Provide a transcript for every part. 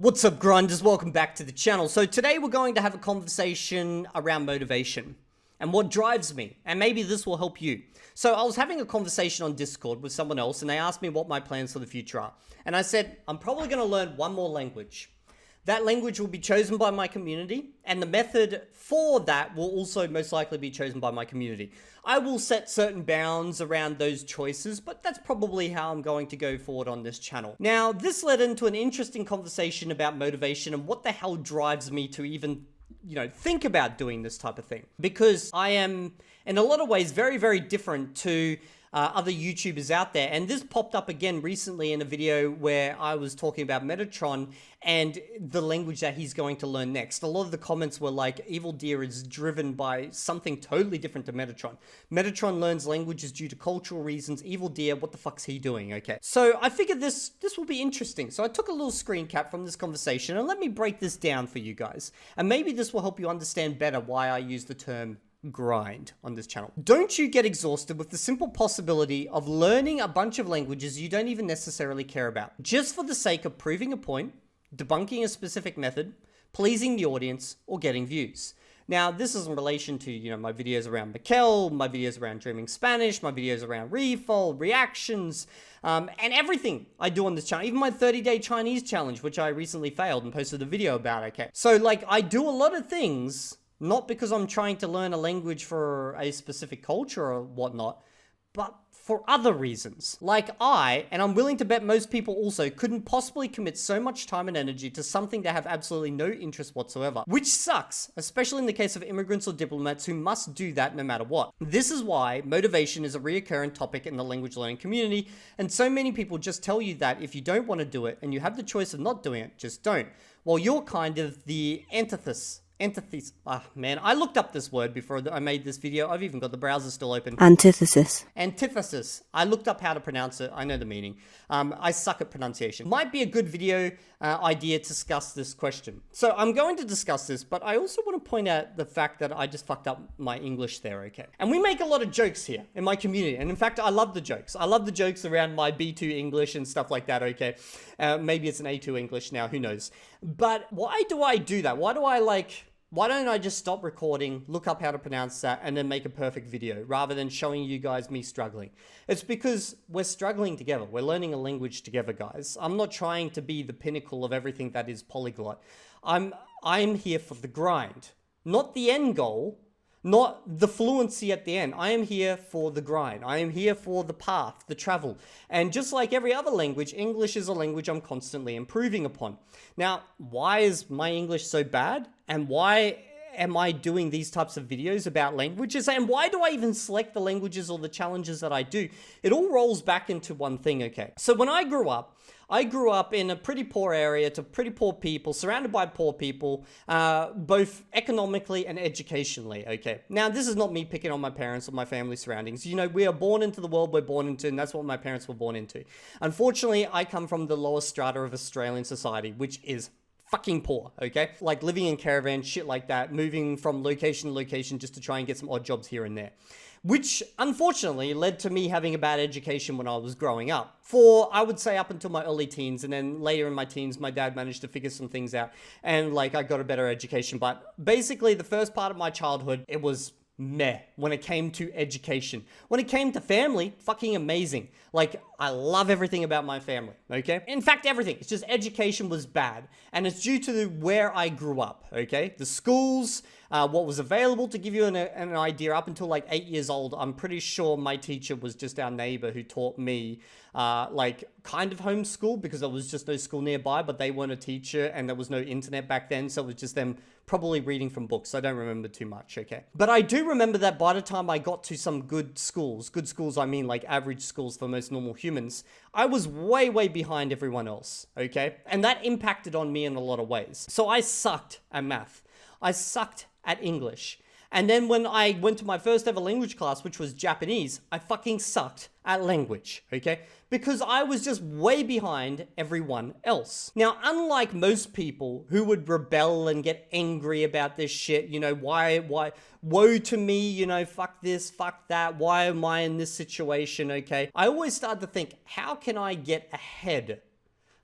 What's up, grinders? Welcome back to the channel. So today we're going to have a conversation around motivation and what drives me, and maybe this will help you. So I was having a conversation on Discord with someone else, and they asked me what my plans for the future are. And I said, I'm probably going to learn one more language. That language will be chosen by my community, and the method for that will also most likely be chosen by my community. I will set certain bounds around those choices, but that's probably how I'm going to go forward on this channel. Now, this led into an interesting conversation about motivation and what the hell drives me to even, think about doing this type of thing. Because I am, in a lot of ways, very, very different to other YouTubers out there. And this popped up again recently in a video where I was talking about Metatron and the language that he's going to learn next. A lot of the comments were like, Evildea is driven by something totally different to Metatron. Metatron learns languages due to cultural reasons. Evildea, what the fuck's he doing? Okay. So I figured this will be interesting. So I took a little screen cap from this conversation and let me break this down for you guys. And maybe this will help you understand better why I use the term grind on this channel. Don't you get exhausted with the simple possibility of learning a bunch of languages you don't even necessarily care about, just for the sake of proving a point, debunking a specific method, pleasing the audience, or getting views? Now, this is in relation to, my videos around Mikel, my videos around Dreaming Spanish, my videos around Refold, reactions, and everything I do on this channel, even my 30-day Chinese challenge, which I recently failed and posted a video about, okay? So, I do a lot of things not because I'm trying to learn a language for a specific culture or whatnot, but for other reasons. And I'm willing to bet most people also couldn't possibly commit so much time and energy to something they have absolutely no interest whatsoever, which sucks, especially in the case of immigrants or diplomats who must do that no matter what. This is why motivation is a recurring topic in the language learning community, and so many people just tell you that if you don't want to do it and you have the choice of not doing it, just don't. Well, you're kind of the antithesis. I looked up this word before I made this video. I've even got the browser still open. Antithesis. Antithesis. I looked up how to pronounce it. I know the meaning. I suck at pronunciation. Might be a good video idea to discuss this question. So I'm going to discuss this, but I also want to point out the fact that I just fucked up my English there, okay? And we make a lot of jokes here in my community. And in fact, I love the jokes. I love the jokes around my B2 English and stuff like that, okay? Maybe it's an A2 English now, who knows? But why do I do that? Why don't I just stop recording, look up how to pronounce that, and then make a perfect video, rather than showing you guys me struggling? It's because we're struggling together. We're learning a language together, guys. I'm not trying to be the pinnacle of everything that is polyglot. I'm here for the grind, not the end goal, not the fluency at the end. I am here for the grind. I am here for the path, the travel. And just like every other language, English is a language I'm constantly improving upon. Now, why is my English so bad? And why am I doing these types of videos about languages? And why do I even select the languages or the challenges that I do? It all rolls back into one thing, okay? So when I grew up in a pretty poor area to pretty poor people, surrounded by poor people, both economically and educationally, okay? Now, this is not me picking on my parents or my family surroundings. We are born into the world we're born into, and that's what my parents were born into. Unfortunately, I come from the lowest strata of Australian society, which is fucking poor, okay? Like living in caravans, shit like that, moving from location to location just to try and get some odd jobs here and there. Which, unfortunately, led to me having a bad education when I was growing up. For, I would say, up until my early teens, and then later in my teens, my dad managed to figure some things out, and, I got a better education. But basically, the first part of my childhood, it was meh when it came to education. When it came to family, fucking amazing. I love everything about my family, okay? In fact, everything. It's just education was bad. And it's due to where I grew up, okay? The schools, what was available. To give you an idea, up until 8 years old, I'm pretty sure my teacher was just our neighbor who taught me, kind of homeschool, because there was just no school nearby, but they weren't a teacher and there was no internet back then. So it was just them probably reading from books. I don't remember too much, okay? But I do remember that by the time I got to some good schools, I mean average schools for most normal humans, I was way, way behind everyone else, okay? And that impacted on me in a lot of ways. So I sucked at math. I sucked at English. And then when I went to my first ever language class, which was Japanese, I fucking sucked at language, okay? Because I was just way behind everyone else. Now, unlike most people who would rebel and get angry about this shit, why, woe to me, fuck this, fuck that, why am I in this situation, okay? I always started to think, how can I get ahead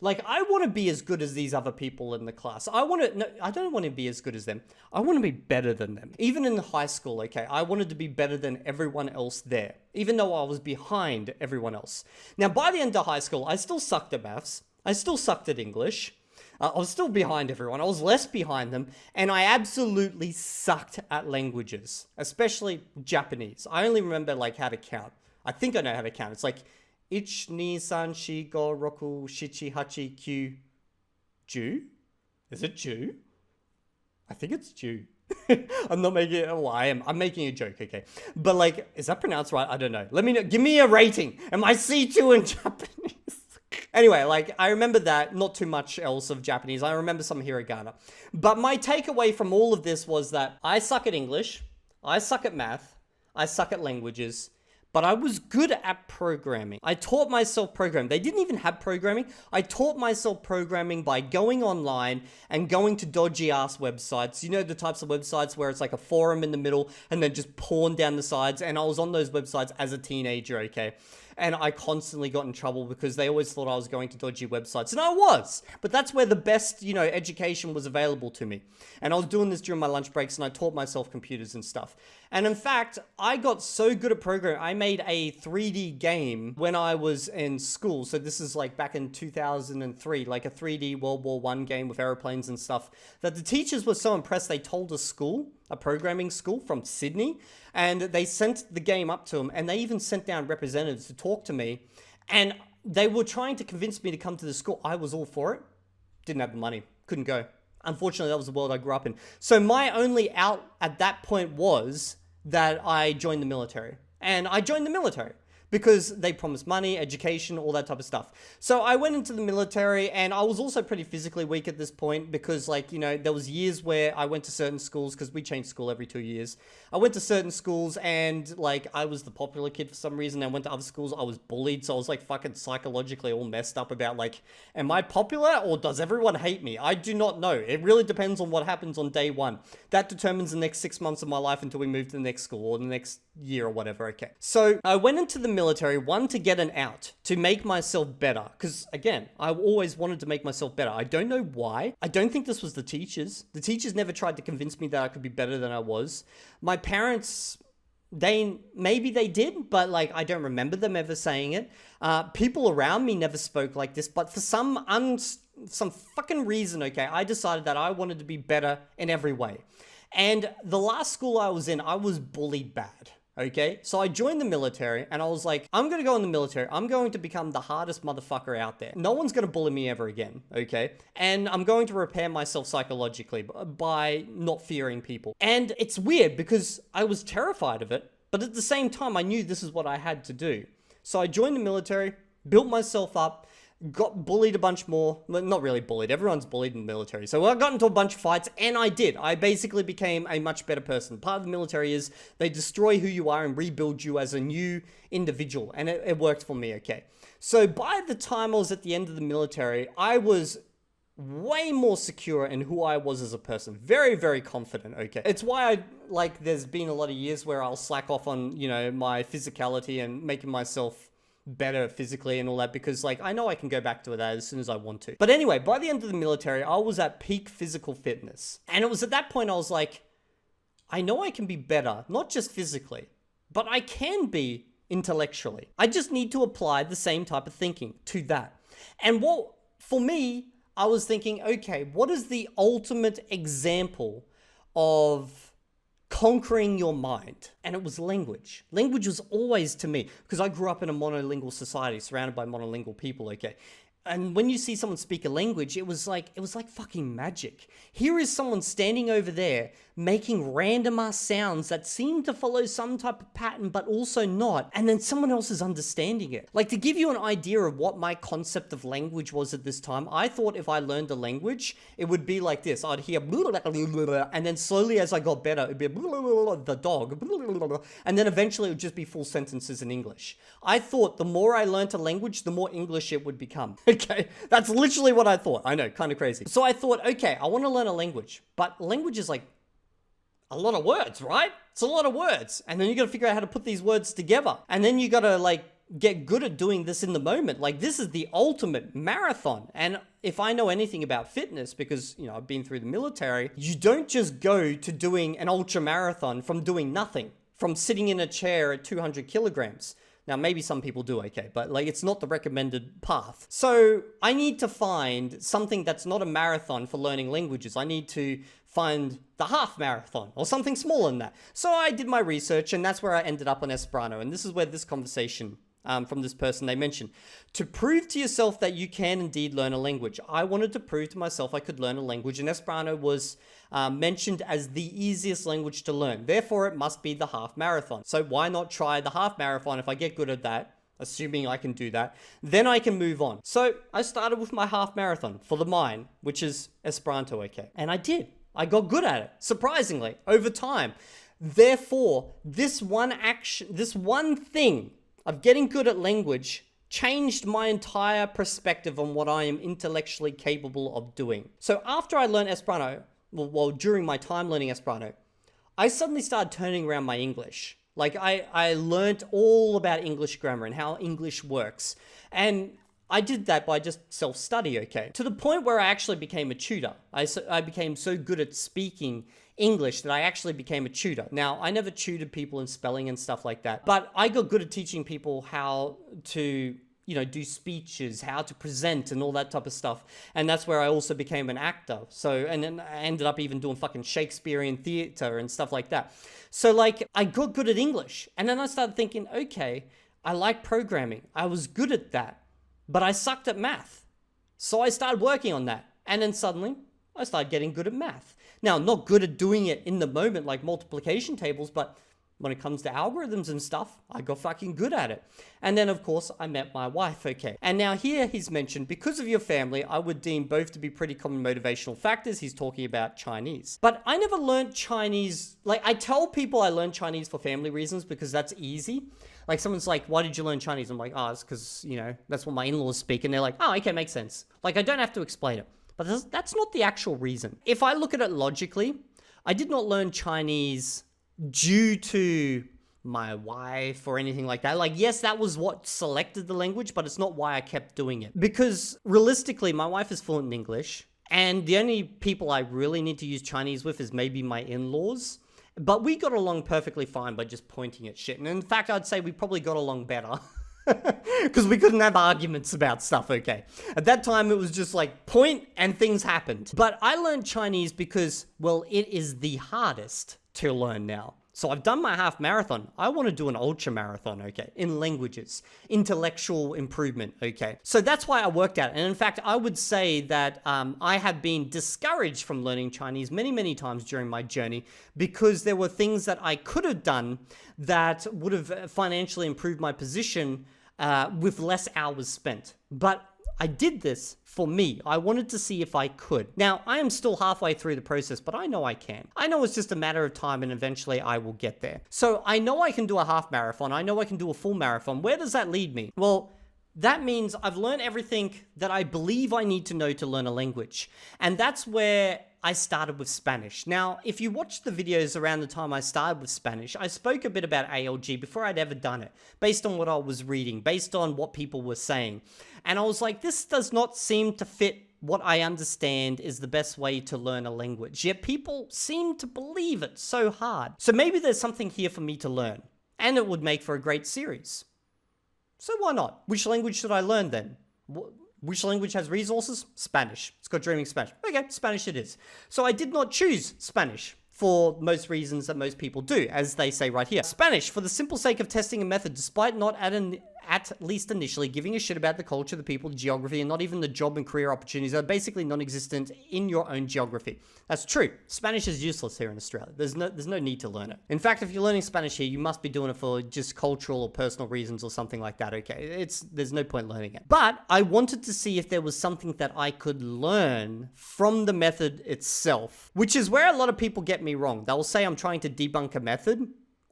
Like, I want to be as good as these other people in the class. I don't want to be as good as them. I want to be better than them. Even in high school, okay, I wanted to be better than everyone else there, even though I was behind everyone else. Now, by the end of high school, I still sucked at maths. I still sucked at English. I was still behind everyone. I was less behind them. And I absolutely sucked at languages, especially Japanese. I only remember, like, how to count. I think I know how to count. It's like, 1, 2, 3, 4, 5, 6, 7, 8, 9, Jew? Is it Jew? I think it's Jew. I'm not making it. Well, I am. I'm making a joke, okay? But like, is that pronounced right? I don't know. Let me know. Give me a rating. Am I C2 in Japanese? Anyway, like, I remember that. Not too much else of Japanese. I remember some hiragana. But my takeaway from all of this was that I suck at English. I suck at math. I suck at languages. But I was good at programming. I taught myself programming. They didn't even have programming. I taught myself programming by going online and going to dodgy ass websites. You know, the types of websites where it's like a forum in the middle and then just porn down the sides. And I was on those websites as a teenager, okay? And I constantly got in trouble because they always thought I was going to dodgy websites. And I was. But that's where the best, you know, education was available to me. And I was doing this during my lunch breaks and I taught myself computers and stuff. And in fact, I got so good at programming, I made a 3D game when I was in school. So this is like back in 2003, like a 3D World War I game with airplanes and stuff, that the teachers were so impressed they told a programming school from Sydney, and they sent the game up to them, and they even sent down representatives to talk to me, and they were trying to convince me to come to the school. I was all for it. Didn't have the money. Couldn't go. Unfortunately, that was the world I grew up in. So my only out at that point was that I joined the military. And I joined the military because they promised money, education, all that type of stuff. So I went into the military, and I was also pretty physically weak at this point because, like, you know, there was years where I went to certain schools because we changed school every 2 years. I went to certain schools and, like, I was the popular kid for some reason. I went to other schools, I was bullied, so I was, like, fucking psychologically all messed up about, like, am I popular or does everyone hate me? I do not know. It really depends on what happens on day one. That determines the next 6 months of my life until we move to the next school or the next year or whatever, okay? So I went into the military, one, to get an out, to make myself better. Because, again, I always wanted to make myself better. I don't know why. I don't think this was the teachers. The teachers never tried to convince me that I could be better than I was. My parents, maybe they did, but, like, I don't remember them ever saying it. People around me never spoke like this, but for some fucking reason, okay, I decided that I wanted to be better in every way. And the last school I was in, I was bullied bad. Okay, so I joined the military and I was like, I'm going to go in the military. I'm going to become the hardest motherfucker out there. No one's going to bully me ever again, okay? And I'm going to repair myself psychologically by not fearing people. And it's weird because I was terrified of it, but at the same time, I knew this is what I had to do. So I joined the military, built myself up, got bullied a bunch more. Well, not really bullied. Everyone's bullied in the military. So I got into a bunch of fights, and I did. I basically became a much better person. Part of the military is they destroy who you are and rebuild you as a new individual. And it worked for me, okay? So by the time I was at the end of the military, I was way more secure in who I was as a person. Very, very confident, okay? It's why there's been a lot of years where I'll slack off on, you know, my physicality and making myself better physically and all that, because, like, I know I can go back to that as soon as I want to. But anyway, by the end of the military, I was at peak physical fitness. And it was at that point I was like, I know I can be better, not just physically, but I can be intellectually. I just need to apply the same type of thinking to that. And for me, I was thinking, okay, what is the ultimate example of conquering your mind? And it was language. Language was always, to me, because I grew up in a monolingual society surrounded by monolingual people, okay? And when you see someone speak a language, it was like fucking magic. Here is someone standing over there making random ass sounds that seem to follow some type of pattern, but also not. And then someone else is understanding it. Like, to give you an idea of what my concept of language was at this time, I thought if I learned a language, it would be like this. I'd hear and then slowly as I got better, it'd be the dog. And then eventually it would just be full sentences in English. I thought the more I learned a language, the more English it would become. Okay, that's literally what I thought. I know, kind of crazy. So I thought, okay, I want to learn a language, but language is like a lot of words, right? It's a lot of words. And then you got to figure out how to put these words together. And then you got to, like, get good at doing this in the moment. Like, this is the ultimate marathon. And if I know anything about fitness, because, you know, I've been through the military, you don't just go to doing an ultra marathon from doing nothing, from sitting in a chair at 200 kilograms. Now, maybe some people do, okay, but like, it's not the recommended path. So I need to find something that's not a marathon for learning languages. I need to find the half marathon or something smaller than that. So I did my research, and that's where I ended up on Esperanto. And this is where this conversation from this person, they mentioned, to prove to yourself that you can indeed learn a language. I wanted to prove to myself I could learn a language, and Esperanto was mentioned as the easiest language to learn. Therefore, it must be the half marathon. So why not try the half marathon? If I get good at that, assuming I can do that, then I can move on. So I started with my half marathon for the mine, which is Esperanto, okay. And I did. I got good at it, surprisingly, over time. Therefore, this one action, this one thing of getting good at language changed my entire perspective on what I am intellectually capable of doing. So after I learned Esperanto, well, during my time learning Esperanto, I suddenly started turning around my English. Like, I learned all about English grammar and how English works. And I did that by just self-study, okay? To the point where I actually became a tutor. I became so good at speaking English that I actually became a tutor. Now, I never tutored people in spelling and stuff like that, but I got good at teaching people how to, you know, do speeches, how to present and all that type of stuff. And that's where I also became an actor. So, and then I ended up even doing fucking Shakespearean theater and stuff like that. So like, I got good at English. And then I started thinking, okay, I like programming. I was good at that, but I sucked at math. So I started working on that. And then suddenly I started getting good at math. Now, I'm not good at doing it in the moment like multiplication tables, but when it comes to algorithms and stuff, I got fucking good at it. And then, of course, I met my wife, okay. And now here he's mentioned, because of your family, I would deem both to be pretty common motivational factors. He's talking about Chinese. But I never learned Chinese. Like, I tell people I learned Chinese for family reasons because that's easy. Like, someone's like, why did you learn Chinese? I'm like, oh, it's because, you know, that's what my in-laws speak. And they're like, oh, okay, makes sense. Like, I don't have to explain it. But that's not the actual reason. If I look at it logically, I did not learn Chinese due to my wife or anything like that. Like, yes, that was what selected the language, but it's not why I kept doing it. Because realistically, my wife is fluent in English, and the only people I really need to use Chinese with is maybe my in-laws. But we got along perfectly fine by just pointing at shit. And in fact, I'd say we probably got along better. Because we couldn't have arguments about stuff, okay? At that time, it was just like point and things happened. But I learned Chinese because, well, it is the hardest to learn now. So I've done my half marathon. I want to do an ultra marathon, okay? In languages, intellectual improvement, okay? So that's why I worked at it. And in fact, I would say that I have been discouraged from learning Chinese many, many times during my journey because there were things that I could have done that would have financially improved my position with less hours spent. But I did this for me. I wanted to see if I could. Now, I am still halfway through the process, but I know I can. I know it's just a matter of time, and eventually I will get there. So I know I can do a half marathon. I know I can do a full marathon. Where does that lead me? Well, that means I've learned everything that I believe I need to know to learn a language. And that's where I started with Spanish. Now, if you watch the videos around the time I started with Spanish, I spoke a bit about ALG before I'd ever done it, based on what I was reading, based on what people were saying. And I was like, this does not seem to fit what I understand is the best way to learn a language. Yet people seem to believe it so hard. So maybe there's something here for me to learn, and it would make for a great series. So why not? Which language should I learn then? Which language has resources? Spanish. It's got Dreaming Spanish. Okay, Spanish it is. So I did not choose Spanish for most reasons that most people do, as they say right here. Spanish, for the simple sake of testing a method, despite not at least initially giving a shit about the culture, the people, the geography, and not even the job and career opportunities that are basically non-existent in your own geography. That's true. Spanish is useless here in Australia. There's no need to learn it. In fact, if you're learning Spanish here, you must be doing it for just cultural or personal reasons or something like that, okay? There's no point learning it. But I wanted to see if there was something that I could learn from the method itself, which is where a lot of people get me wrong. They'll say I'm trying to debunk a method.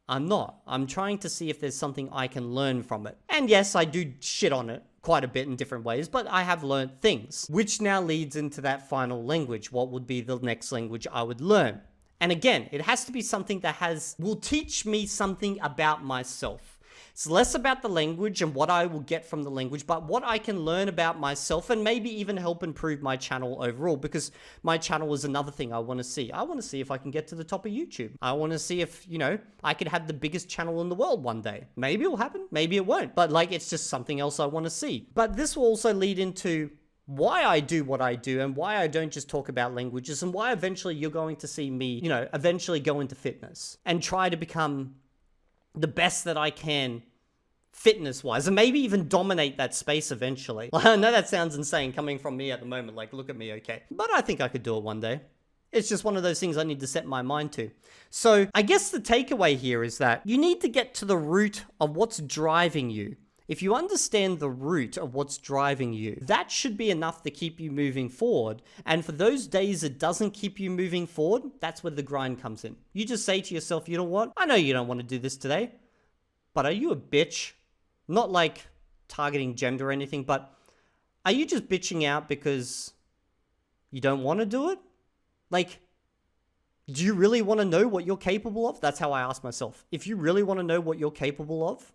I'm not. I'm trying to see if there's something I can learn from it. And yes, I do shit on it quite a bit in different ways, but I have learned things, which now leads into that final language. What would be the next language I would learn? And again, it has to be something that will teach me something about myself. It's less about the language and what I will get from the language, but what I can learn about myself and maybe even help improve my channel overall, because my channel is another thing I want to see. I want to see if I can get to the top of YouTube. I want to see if, I could have the biggest channel in the world one day. Maybe it'll happen, maybe it won't, but like, it's just something else I want to see. But this will also lead into why I do what I do and why I don't just talk about languages, and why eventually you're going to see me, eventually go into fitness and try to become the best that I can fitness-wise, and maybe even dominate that space eventually. I know that sounds insane coming from me at the moment, like, look at me, okay? But I think I could do it one day. It's just one of those things I need to set my mind to. So I guess the takeaway here is that you need to get to the root of what's driving you. If you understand the root of what's driving you, that should be enough to keep you moving forward. And for those days it doesn't keep you moving forward, that's where the grind comes in. You just say to yourself, you know what? I know you don't want to do this today, but are you a bitch? Not like targeting gender or anything, but are you just bitching out because you don't want to do it? Like, do you really want to know what you're capable of? That's how I ask myself. If you really want to know what you're capable of,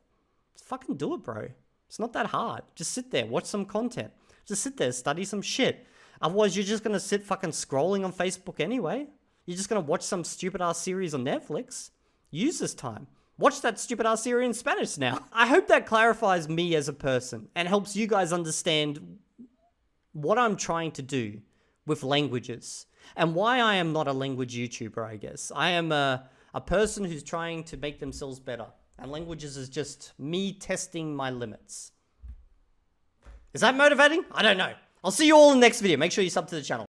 fucking do it, bro. It's not that hard. Just sit there, watch some content. Just sit there, study some shit. Otherwise, you're just gonna sit fucking scrolling on Facebook anyway. You're just gonna watch some stupid ass series on Netflix. Use this time. Watch that stupid ass series in Spanish now. I hope that clarifies me as a person and helps you guys understand what I'm trying to do with languages and why I am not a language YouTuber, I guess. I am a person who's trying to make themselves better. And languages is just me testing my limits. Is that motivating? I don't know. I'll see you all in the next video. Make sure you sub to the channel.